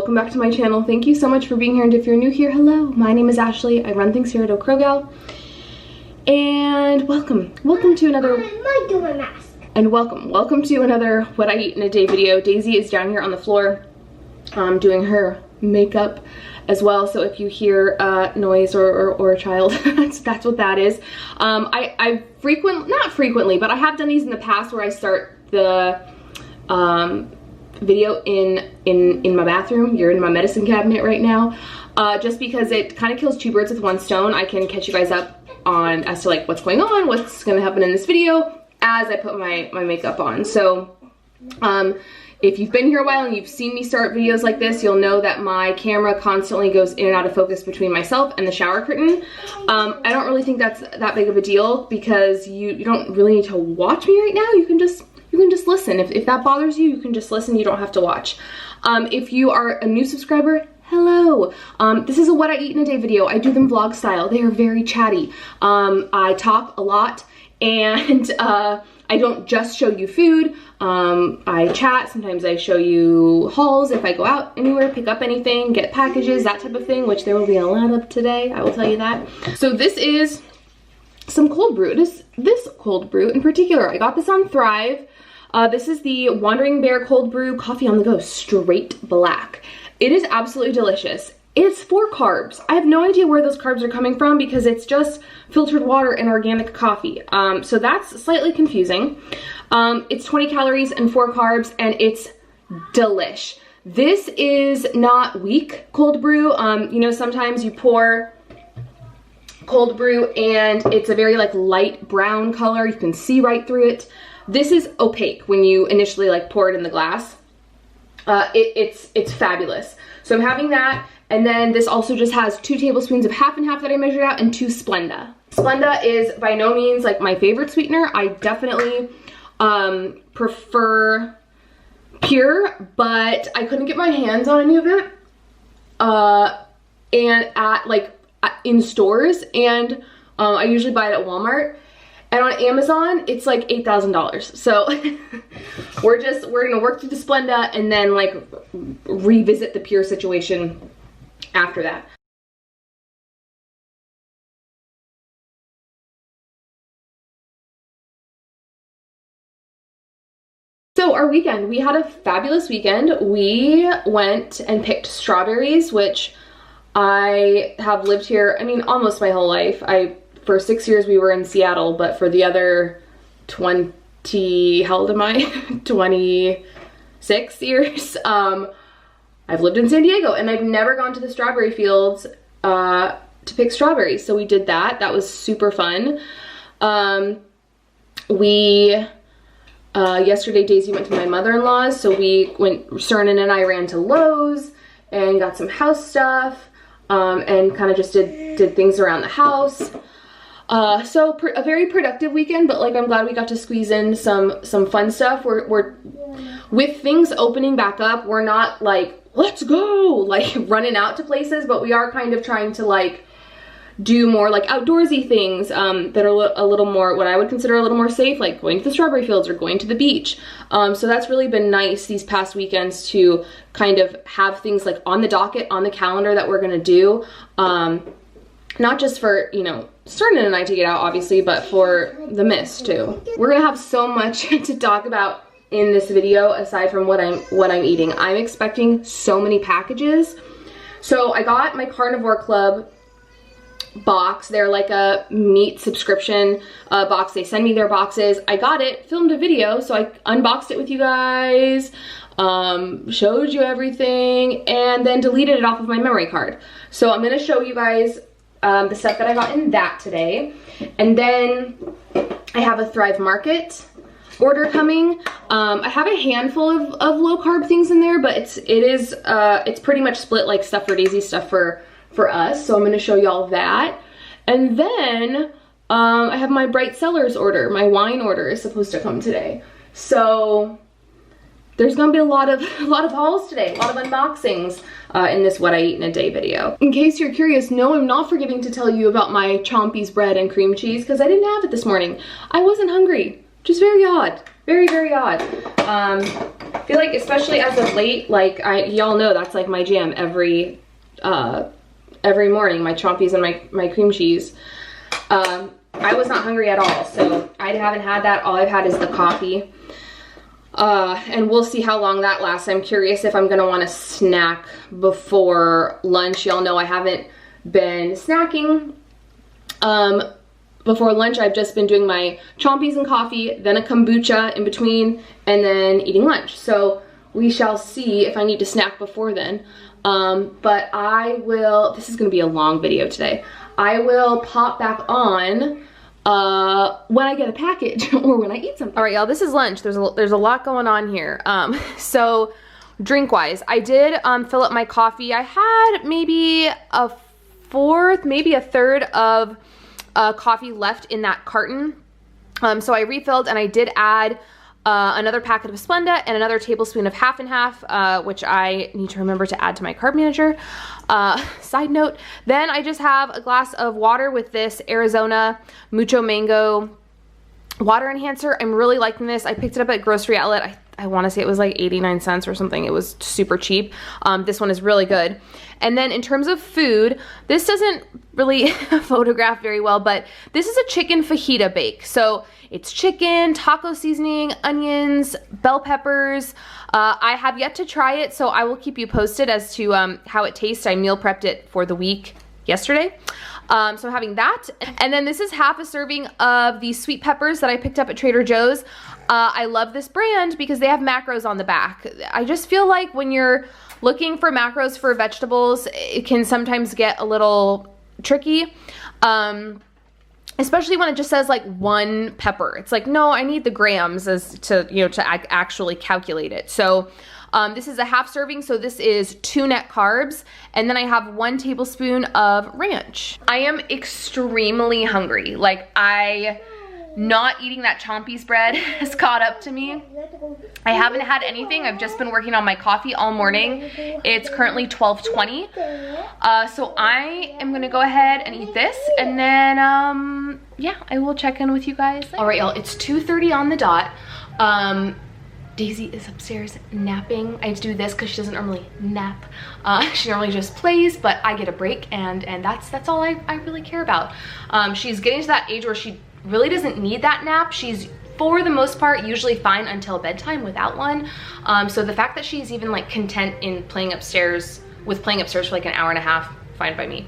welcome back to my channel. Thank you so much for being here, and if you're new here, hello. My name is Ashley. I run things here at Krogal. And welcome to another welcome to another What I Eat in a Day video. Daisy is down here on the floor doing her makeup as well, so if you hear noise or a child, that's what that is. I not frequently, but I have done these in the past where I start the video in my bathroom. You're in my medicine cabinet right now, just because it kind of kills two birds with one stone. I can catch you guys up on as to like what's going on, what's gonna happen in this video as I put my makeup on. So if you've been here a while and you've seen me start videos like this, you'll know that my camera constantly goes in and out of focus between myself and the shower curtain. I don't really think that's that big of a deal, because you don't really need to watch me right now. You can just listen. If that bothers you, you can just listen. You don't have to watch. If you are a new subscriber, hello. This is a What I Eat in a Day video. I do them vlog style. They are very chatty. I talk a lot, and I don't just show you food. I chat. Sometimes I show you hauls if I go out anywhere, pick up anything, get packages, that type of thing, which there will be a lot of today, I will tell you that. So this is some cold brew. This cold brew in particular, I got this on Thrive. This is the Wandering Bear Cold Brew Coffee on the Go Straight Black. It is absolutely delicious. It's 4 carbs. I have no idea where those carbs are coming from, because it's just filtered water and organic coffee. So that's slightly confusing. It's 20 calories and 4 carbs, and it's delish. This is not weak cold brew. You know, sometimes you pour cold brew and it's a very like light brown color. You can see right through it. This is opaque when you initially like pour it in the glass. It's fabulous. So I'm having that, and then this also just has 2 tablespoons of half and half that I measured out, and 2 Splenda. Splenda is by no means like my favorite sweetener. I definitely prefer pure, but I couldn't get my hands on any of it and in stores, and I usually buy it at Walmart. And on Amazon, it's like $8,000. So we're gonna work through the Splenda and then like revisit the pure situation after that. So our weekend, we had a fabulous weekend. We went and picked strawberries, which I have lived here, I mean, almost my whole life. For 6 years we were in Seattle, but for the other 20, how old am I? 26 years, I've lived in San Diego, and I've never gone to the strawberry fields to pick strawberries. So we did that. That was super fun. Yesterday Daisy went to my mother-in-law's, so Cernan and I ran to Lowe's and got some house stuff, and kind of just did things around the house. So a very productive weekend, but like I'm glad we got to squeeze in some fun stuff. We're with things opening back up, we're not like, let's go, like running out to places, but we are kind of trying to like do more like outdoorsy things that are a little more, what I would consider a little more safe, like going to the strawberry fields or going to the beach. So that's really been nice these past weekends to kind of have things like on the docket, on the calendar that we're gonna do. Not just for, you know, Cernan and I to get out, obviously, but for the miss too. We're gonna have so much to talk about in this video aside from what I'm eating. I'm expecting so many packages. So I got my Carnivore Club box. They're like a meat subscription box. They send me their boxes. I got it, filmed a video, so I unboxed it with you guys, showed you everything, and then deleted it off of my memory card. So I'm gonna show you guys the stuff that I got in that today. And then I have a Thrive Market order coming. I have a handful of low carb things in there, but it's pretty much split, like stuff for Daisy, stuff for us. So I'm going to show y'all that. And then I have my Bright Cellars order. My wine order is supposed to come today. So there's gonna be a lot of hauls today, a lot of unboxings in this What I Eat in a Day video. In case you're curious, no, I'm not forgetting to tell you about my Chompy's bread and cream cheese, because I didn't have it this morning. I wasn't hungry, just very odd, very, very odd. feel like, especially as of late, like y'all know that's like my jam every morning, my chompies and my cream cheese. I was not hungry at all, so I haven't had that. All I've had is the coffee. And we'll see how long that lasts. I'm curious if I'm gonna want to snack before lunch. Y'all know I haven't been snacking before lunch. I've just been doing my chompies and coffee, then a kombucha in between, and then eating lunch. So we shall see if I need to snack before then. But I will, this is gonna be a long video today. I will pop back on when I get a package or when I eat something. All right, y'all, this is lunch. There's a lot going on here. So drink wise, I did fill up my coffee. I had maybe a fourth, maybe a third of coffee left in that carton. So I refilled, and I did add another packet of Splenda and another tablespoon of half and half, which I need to remember to add to my carb manager. Side note, then I just have a glass of water with this Arizona Mucho Mango water enhancer. I'm really liking this. I picked it up at Grocery Outlet. I want to say it was like 89 cents or something. It was super cheap. This one is really good. And then in terms of food, this doesn't really photograph very well, but this is a chicken fajita bake. So it's chicken, taco seasoning, onions, bell peppers. I have yet to try it, so I will keep you posted as to how it tastes. I meal prepped it for the week yesterday. So I'm having that. And then this is half a serving of these sweet peppers that I picked up at Trader Joe's. I love this brand because they have macros on the back. I just feel like when you're looking for macros for vegetables, it can sometimes get a little tricky. Especially when it just says like 1 pepper. It's like, no, I need the grams as to, you know, to actually calculate it. So this is a half serving, so this is 2 net carbs, and then I have 1 tablespoon of ranch. I am extremely hungry. Like, not eating that Chompies bread has caught up to me. I haven't had anything. I've just been working on my coffee all morning. It's currently 12:20. So I am gonna go ahead and eat this, and then yeah, I will check in with you guys later. All right, y'all, it's 2:30 on the dot. Daisy is upstairs napping. I do this because she doesn't normally nap. She normally just plays, but I get a break, and that's all I really care about. She's getting to that age where she really doesn't need that nap. She's, for the most part, usually fine until bedtime without one. So the fact that she's even like content in playing upstairs for like an hour and a half, fine by me.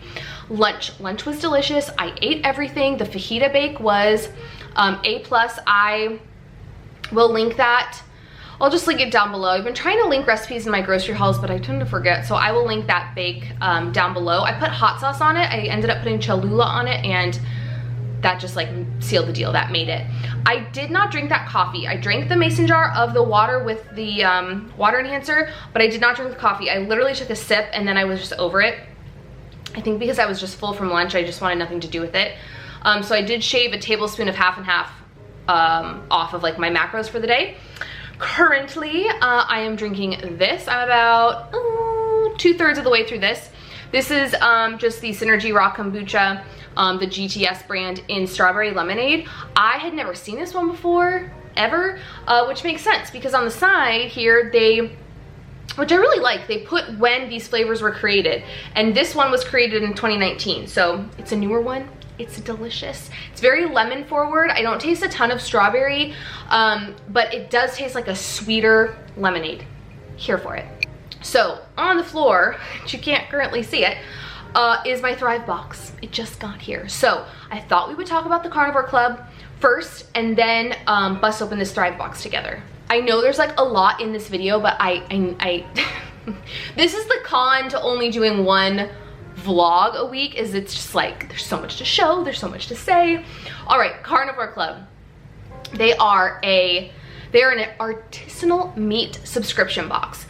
Lunch was delicious. I ate everything. The fajita bake was A+. I will link that. I'll just link it down below. I've been trying to link recipes in my grocery hauls, but I tend to forget, so I will link that bake down below. I put hot sauce on it. I ended up putting Cholula on it, and that just like sealed the deal. That made it. I did not drink that coffee. I drank the mason jar of the water with the water enhancer, but I did not drink the coffee. I literally took a sip and then I was just over it. I think because I was just full from lunch, I just wanted nothing to do with it. So I did shave a tablespoon of half and half off of like my macros for the day. Currently, I am drinking this. I'm about 2/3 of the way through this. This is just the Synergy Raw Kombucha, the GTS brand in strawberry lemonade. I had never seen this one before, ever, which makes sense because on the side here, which I really like, they put when these flavors were created. And this one was created in 2019, so it's a newer one. It's delicious. It's very lemon forward. I don't taste a ton of strawberry, but it does taste like a sweeter lemonade. Here for it. So on the floor, you can't currently see it, is my Thrive box. It just got here. So I thought we would talk about the Carnivore Club first and then bust open this Thrive box together. I know there's like a lot in this video, but I this is the con to only doing one vlog a week, is it's just like there's so much to show, there's so much to say. All right, Carnivore Club. They are an artisanal meat subscription box.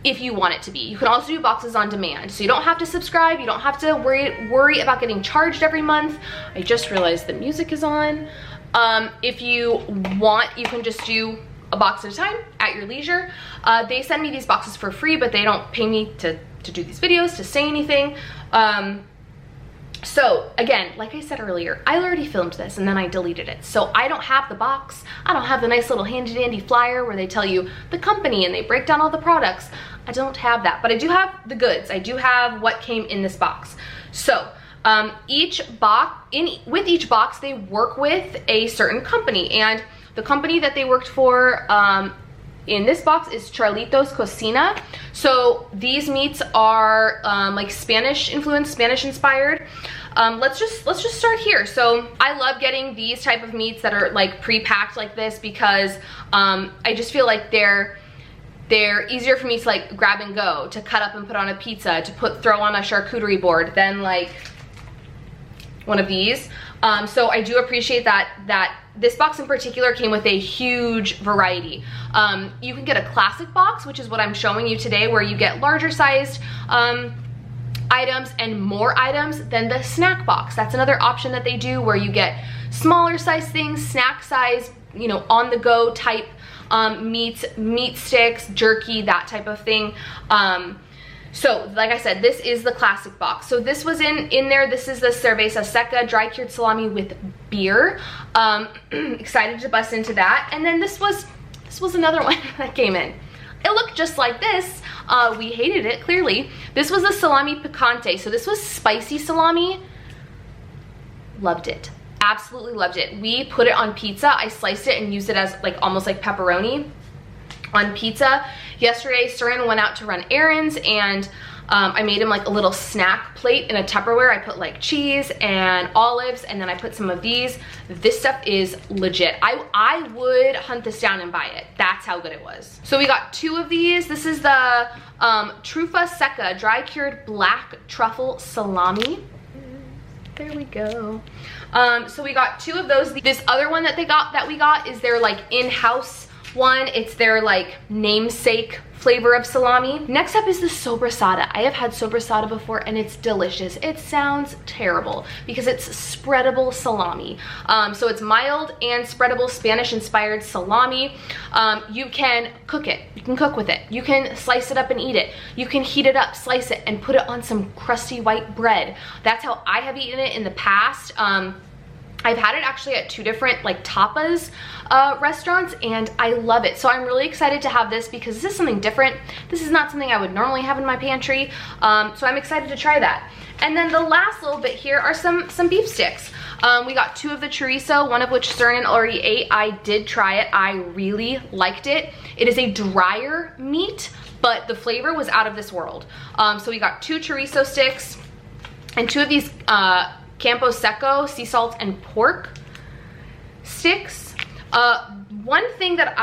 If you want it to be. You can also do boxes on demand, so you don't have to subscribe, you don't have to worry about getting charged every month. I just realized the music is on. If you want, you can just do a box at a time at your leisure. They send me these boxes for free, but they don't pay me to do these videos, to say anything. So again, like I said earlier, I already filmed this and then I deleted it. So I don't have the box. I don't have the nice little handy dandy flyer where they tell you the company and they break down all the products. I don't have that, but I do have the goods. I do have what came in this box. So with each box, they work with a certain company, and the company that they worked for in this box is Charlitos Cocina. So these meats are like Spanish influenced, Spanish inspired. Let's just start here. So I love getting these type of meats that are like pre-packed like this because I just feel like they're easier for me to like grab and go, to cut up and put on a pizza, to throw on a charcuterie board than like one of these. So I do appreciate that this box in particular came with a huge variety. You can get a classic box, which is what I'm showing you today, where you get larger sized items and more items than the snack box. That's another option that they do, where you get smaller size things, snack size, you know, on the go type meats, meat sticks, jerky, that type of thing. So like I said, this is the classic box. So this was in there. This is the cerveza seca dry cured salami with beer. Excited to bust into that. And then this was another one that came in. It looked just like this. We hated it, clearly. This was a salami picante. So this was spicy salami. Loved it. Absolutely loved it. We put it on pizza. I sliced it and used it as like almost like pepperoni on pizza. Yesterday, Surin went out to run errands, and I made him like a little snack plate in a Tupperware. I put like cheese and olives, and then I put some of these. This stuff is legit. I would hunt this down and buy it. That's how good it was. So we got 2 of these. This is the Trufa Seca dry cured black truffle salami. There we go. So we got 2 of those. This other one that we got is their like in-house one. It's their like namesake flavor of salami. Next up is the sobrasada. I have had sobrasada before and it's delicious. It sounds terrible because it's spreadable salami. So it's mild and spreadable Spanish inspired salami. You can cook it. You can cook with it. You can slice it up and eat it. You can heat it up, slice it, and put it on some crusty white bread. That's how I have eaten it in the past. I've had it actually at 2 different like tapas restaurants, and I love it. So I'm really excited to have this because this is something different. This is not something I would normally have in my pantry. So I'm excited to try that. And then the last little bit here are some beef sticks. We got 2 of the chorizo, one of which Cernan already ate. I did try it. I really liked it. It is a drier meat, but the flavor was out of this world. So we got 2 chorizo sticks and 2 of these Campo Seco sea salt and pork sticks. One thing that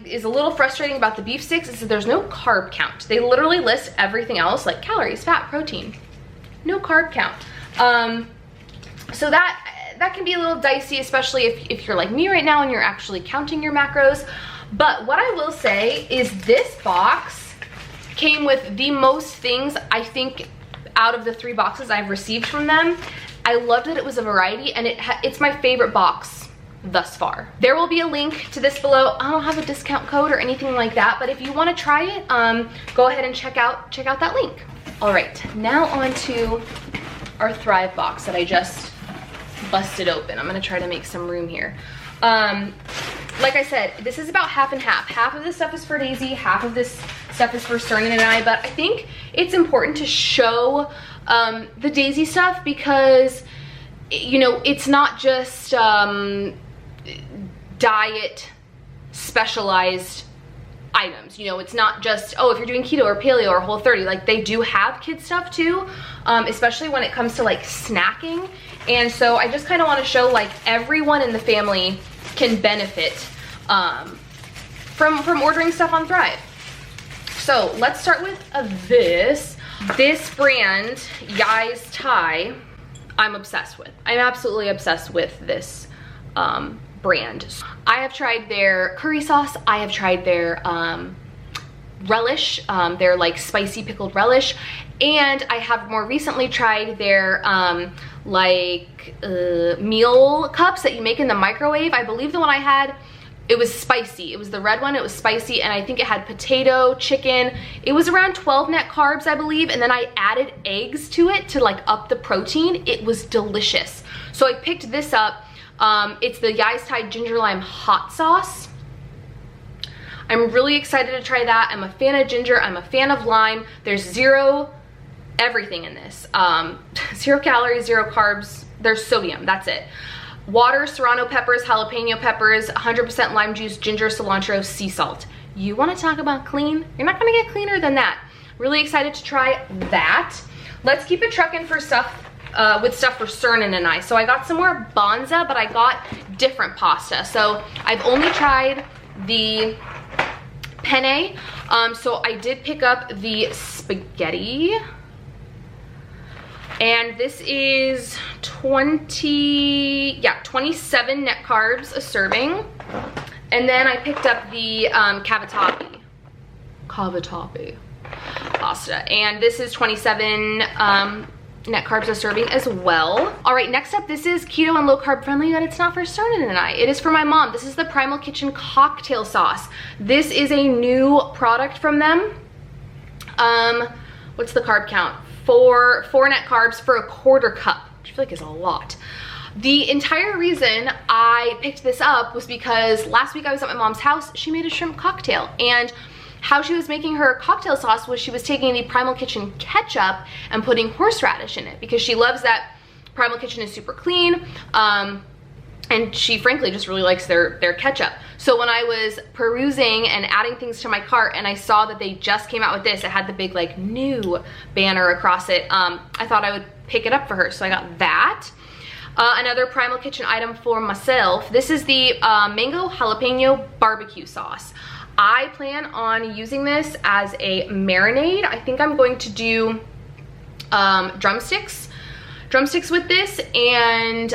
is a little frustrating about the beef sticks is that there's no carb count. They literally list everything else like calories, fat, protein. No carb count. So that can be a little dicey, especially if you're like me right now and you're actually counting your macros. But what I will say is this box came with the most things, I think, out of the 3 boxes I've received from them. I loved that it was a variety, and it's my favorite box thus far. There will be a link to this below. I don't have a discount code or anything like that, but if you want to try it, go ahead and check out that link. All right, now on to our Thrive box that I just busted open. I'm gonna try to make some room here. Like I said, this is about half and half. Half of this stuff is for Daisy, half of this stuff is for Cernan and I, but I think it's important to show the Daisy stuff because, you know, it's not just diet specialized items. You know, it's not just, oh, if you're doing keto or paleo or Whole30, like they do have kid stuff too, especially when it comes to like snacking. And so I just kind of want to show like everyone in the family can benefit from ordering stuff on Thrive. So let's start with this brand, Yai's Thai. I'm obsessed with. I'm absolutely obsessed with this brand. I have tried their curry sauce. I have tried their relish, their like spicy pickled relish, and I have more recently tried their meal cups that you make in the microwave. I believe the one I had it was spicy. It was the red one, it was spicy, and I think it had potato, chicken. It was around 12 net carbs, I believe, and then I added eggs to it to like up the protein. It was delicious. So I picked this up. It's the Yais ginger lime hot sauce. I'm really excited to try that. I'm a fan of ginger, I'm a fan of lime. There's zero everything in this. 0 calories, 0 carbs, there's sodium, that's it. Water, serrano peppers, jalapeno peppers, 100% lime juice, ginger, cilantro, sea salt. You want to talk about clean? You're not going to get cleaner than that. Really excited to try that. Let's keep it trucking for stuff, with stuff for Cernan and I. So I got some more Banza, but I got different pasta. So I've only tried the penne. So I did pick up the spaghetti. And this is 27 net carbs a serving. And then I picked up the cavatappi pasta. And this is 27 net carbs a serving as well. All right, next up, this is keto and low carb friendly, but it's not for Cernan and I. It is for my mom. This is the Primal Kitchen cocktail sauce. This is a new product from them. What's the carb count? 4 net carbs for a 1/4 cup, which I feel like is a lot. The entire reason I picked this up was because last week I was at my mom's house. She made a shrimp cocktail, and how she was making her cocktail sauce was she was taking the Primal Kitchen ketchup and putting horseradish in it because she loves that Primal Kitchen is super clean. And she frankly just really likes their ketchup. So when I was perusing and adding things to my cart and I saw that they just came out with this, it had the big like new banner across it, I thought I would pick it up for her. So I got that. Another Primal Kitchen item for myself. This is the mango jalapeno barbecue sauce. I plan on using this as a marinade. I think I'm going to do drumsticks with this, and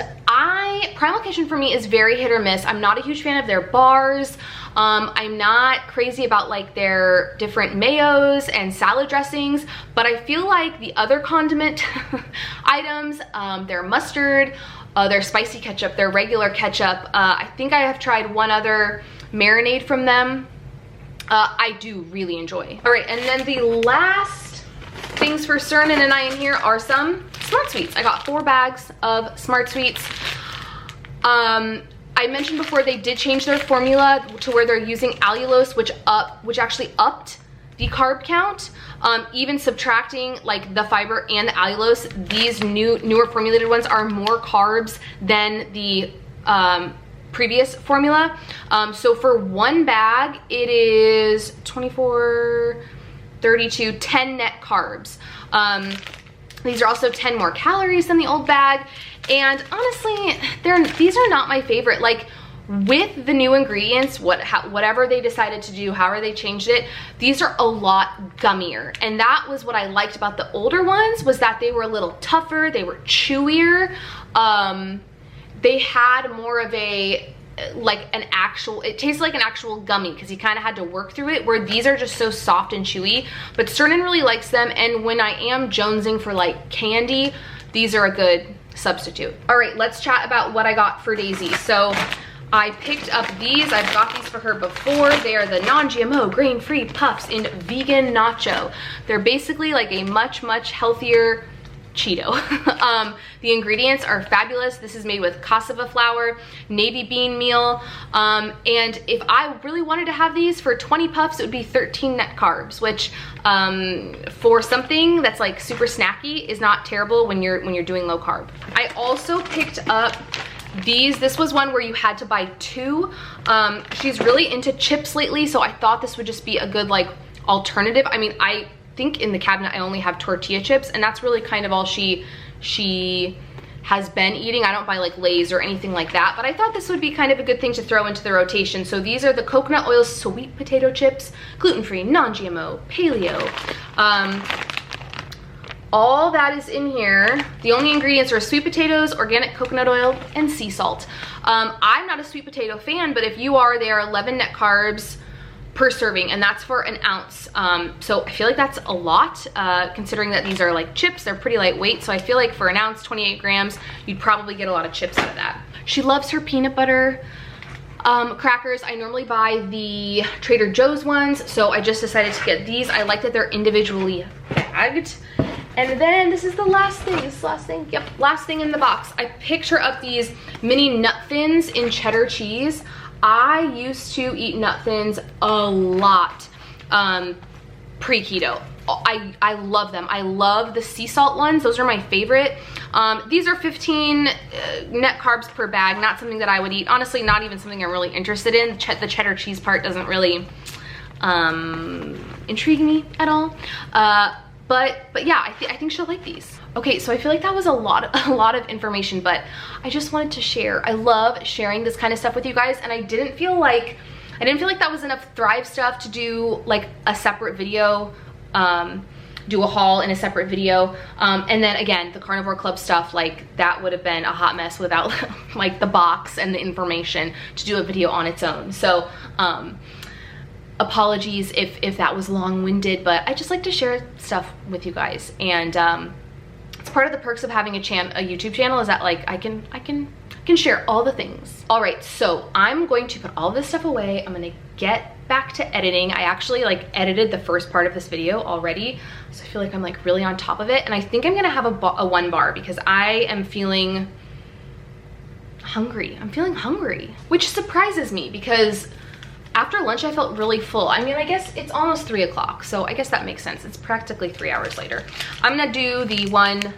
Primal Kitchen for me is very hit or miss. I'm not a huge fan of their bars. I'm not crazy about like their different mayos and salad dressings, but I feel like the other condiment items, their mustard, their spicy ketchup, their regular ketchup, I think I have tried one other marinade from them, I do really enjoy. All right, and then the last things for Cernan and I in here are some Smart Sweets. I got 4 bags of Smart Sweets. I mentioned before they did change their formula to where they're using allulose, which actually upped the carb count. Even subtracting like the fiber and the allulose, these newer formulated ones are more carbs than the previous formula. So for 1 bag, it is 24, 32, 10 net carbs. These are also 10 more calories than the old bag. And honestly, these are not my favorite. Like with the new ingredients, whatever they decided to do, however they changed it, these are a lot gummier. And that was what I liked about the older ones, was that they were a little tougher, they were chewier. They had more of a, it tastes like an actual gummy because you kind of had to work through it, where these are just so soft and chewy. But Cernan really likes them, and when I am jonesing for like candy, these are a good substitute. All right, let's chat about what I got for Daisy. So I picked up these. I've got these for her before. They are the non-GMO grain-free puffs in vegan nacho. They're basically like a much healthier Cheeto. The ingredients are fabulous. This is made with cassava flour, navy bean meal, and if I really wanted to have these for 20 puffs, it would be 13 net carbs, which for something that's like super snacky is not terrible when you're doing low carb. I also picked up these. This was one where you had to buy 2. She's really into chips lately, so I thought this would just be a good like alternative. I mean, I think in the cabinet I only have tortilla chips, and that's really kind of all she has been eating. I don't buy like Lay's or anything like that, but I thought this would be kind of a good thing to throw into the rotation. So these are the coconut oil sweet potato chips, gluten-free, non-GMO, paleo. All that is in here. The only ingredients are sweet potatoes, organic coconut oil, and sea salt. I'm not a sweet potato fan, but if you are, they are 11 net carbs per serving, and that's for an ounce. So I feel like that's a lot, considering that these are like chips. They're pretty lightweight, so I feel like for an ounce, 28 grams, you'd probably get a lot of chips out of that. She loves her peanut butter. Crackers, I normally buy the Trader Joe's ones, so I just decided to get these. I like that they're individually bagged. And then this is the last thing, yep, last thing in the box. I picked her up these mini nut fins in cheddar cheese. I used to eat nut fins a lot pre-keto. I love them. I love the sea salt ones. Those are my favorite. These are 15 net carbs per bag. Not something that I would eat. Honestly, not even something I'm really interested in. The cheddar cheese part doesn't really intrigue me at all. But yeah, I think she'll like these. Okay, so I feel like that was a lot of information, but I just wanted to share. I love sharing this kind of stuff with you guys, and I didn't feel like that was enough Thrive stuff to do like a separate video, do a haul in a separate video. And then again, the Carnivore Club stuff, like that would have been a hot mess without like the box and the information to do a video on its own. So apologies if that was long-winded, but I just like to share stuff with you guys. And it's part of the perks of having a YouTube channel, is that like I can share all the things. All right, so I'm going to put all this stuff away. I'm gonna get back to editing. I actually like edited the first part of this video already, so I feel like I'm like really on top of it. And I think I'm gonna have a 1 bar because I am feeling hungry. I'm feeling hungry, which surprises me because after lunch I felt really full. I mean, I guess it's almost 3 o'clock, so I guess that makes sense. It's practically 3 hours later. I'm gonna do the 1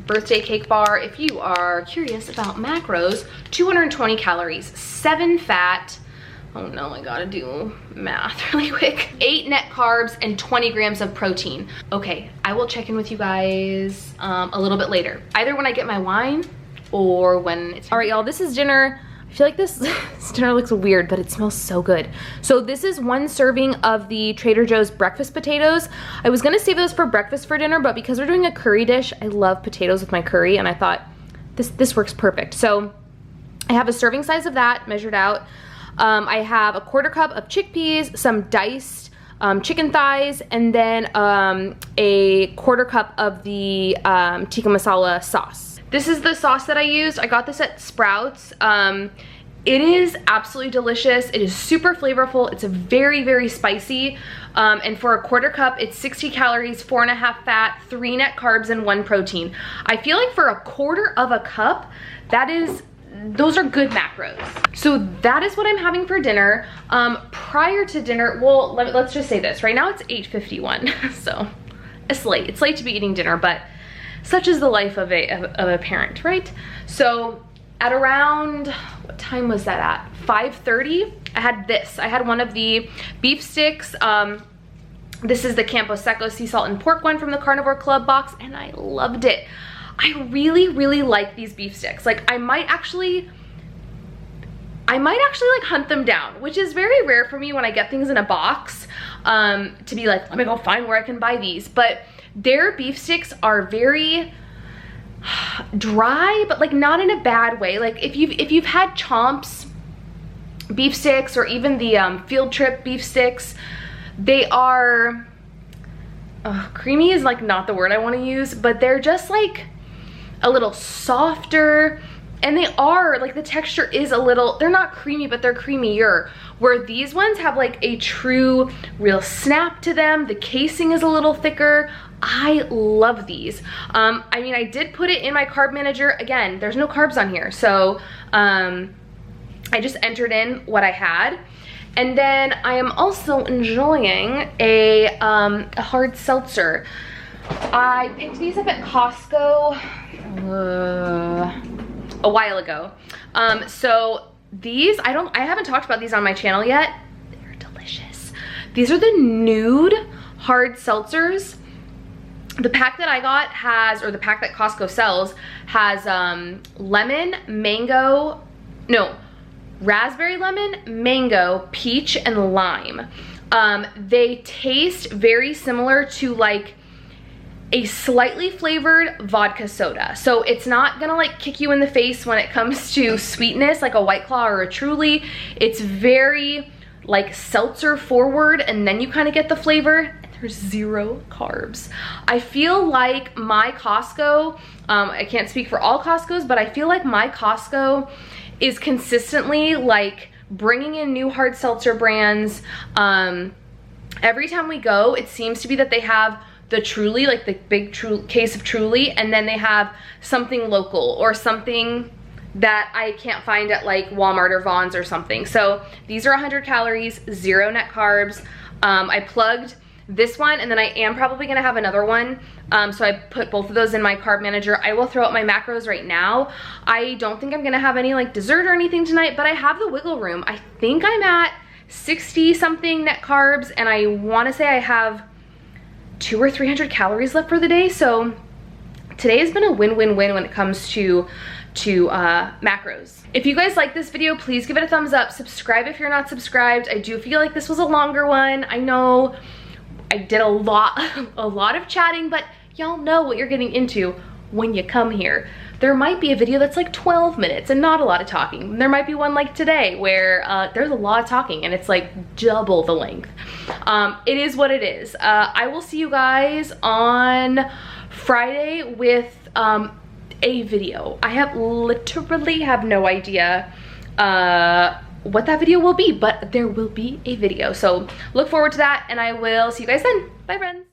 birthday cake bar. If you are curious about macros, 220 calories, 7 fat. Oh no, I gotta do math really quick. 8 net carbs and 20 grams of protein. Okay, I will check in with you guys a little bit later, either when I get my wine or when it's... All right, y'all, this is dinner. I feel like this dinner looks weird, but it smells so good. So this is 1 serving of the Trader Joe's breakfast potatoes. I was gonna save those for breakfast for dinner, but because we're doing a curry dish, I love potatoes with my curry, and I thought this works perfect. So I have a serving size of that measured out. I have a 1/4 cup of chickpeas, some diced chicken thighs, and then a 1/4 cup of the tikka masala sauce. This is the sauce that I used. I got this at Sprouts. It is absolutely delicious. It is super flavorful. It's very, very spicy. And for a 1/4 cup, it's 60 calories, 4.5 fat, 3 net carbs, and 1 protein. I feel like for a 1/4 cup, those are good macros. So that is what I'm having for dinner. Prior to dinner, well, let's just say this. Right now it's 8:51, so it's late. It's late to be eating dinner, but such is the life of a parent, right? So at around, what time was that at? 5:30, I had this. I had one of the beef sticks. This is the Campo Seco sea salt and pork one from the Carnivore Club box, and I loved it. I really, really like these beef sticks. Like I might actually like hunt them down, which is very rare for me when I get things in a box, to be like, let me go find where I can buy these. But their beef sticks are very dry, but like not in a bad way. Like if you've had Chomp's beef sticks or even the Field Trip beef sticks, they are creamy is like not the word I want to use, but they're just like a little softer, and they are like, the texture is a little, they're not creamy, but they're creamier, where these ones have like a true real snap to them. The casing is a little thicker. I love these. I mean, I did put it in my carb manager. Again, there's no carbs on here, so I just entered in what I had. And then I am also enjoying a hard seltzer. I picked these up at Costco a while ago. So these, I haven't talked about these on my channel yet. They're delicious. These are the nude hard seltzers. The pack that I got has, or the pack that Costco sells, has lemon, mango, no, raspberry lemon, mango, peach, and lime. They taste very similar to like a slightly flavored vodka soda. So it's not gonna like kick you in the face when it comes to sweetness like a White Claw or a Truly. It's very like seltzer forward, and then you kind of get the flavor. There's 0 carbs. I feel like my Costco, I can't speak for all Costcos, but I feel like my Costco is consistently like bringing in new hard seltzer brands. Every time we go, it seems to be that they have the Truly, like the big case of Truly, and then they have something local or something that I can't find at like Walmart or Vons or something. So these are 100 calories, 0 net carbs. I plugged this one, and then I am probably gonna have another one. So I put both of those in my carb manager. I will throw out my macros right now. I don't think I'm gonna have any like dessert or anything tonight, but I have the wiggle room. I think I'm at 60 something net carbs, and I wanna say I have 200 or 300 calories left for the day. So today has been a win-win-win when it comes to macros. If you guys like this video, please give it a thumbs up. Subscribe if you're not subscribed. I do feel like this was a longer one. I know I did a lot of chatting, but y'all know what you're getting into when you come here. There might be a video that's like 12 minutes and not a lot of talking. There might be one like today where there's a lot of talking and it's like double the length. It is what it is. I will see you guys on Friday with a video. I literally have no idea what that video will be, but there will be a video. So look forward to that, and I will see you guys then. Bye, friends.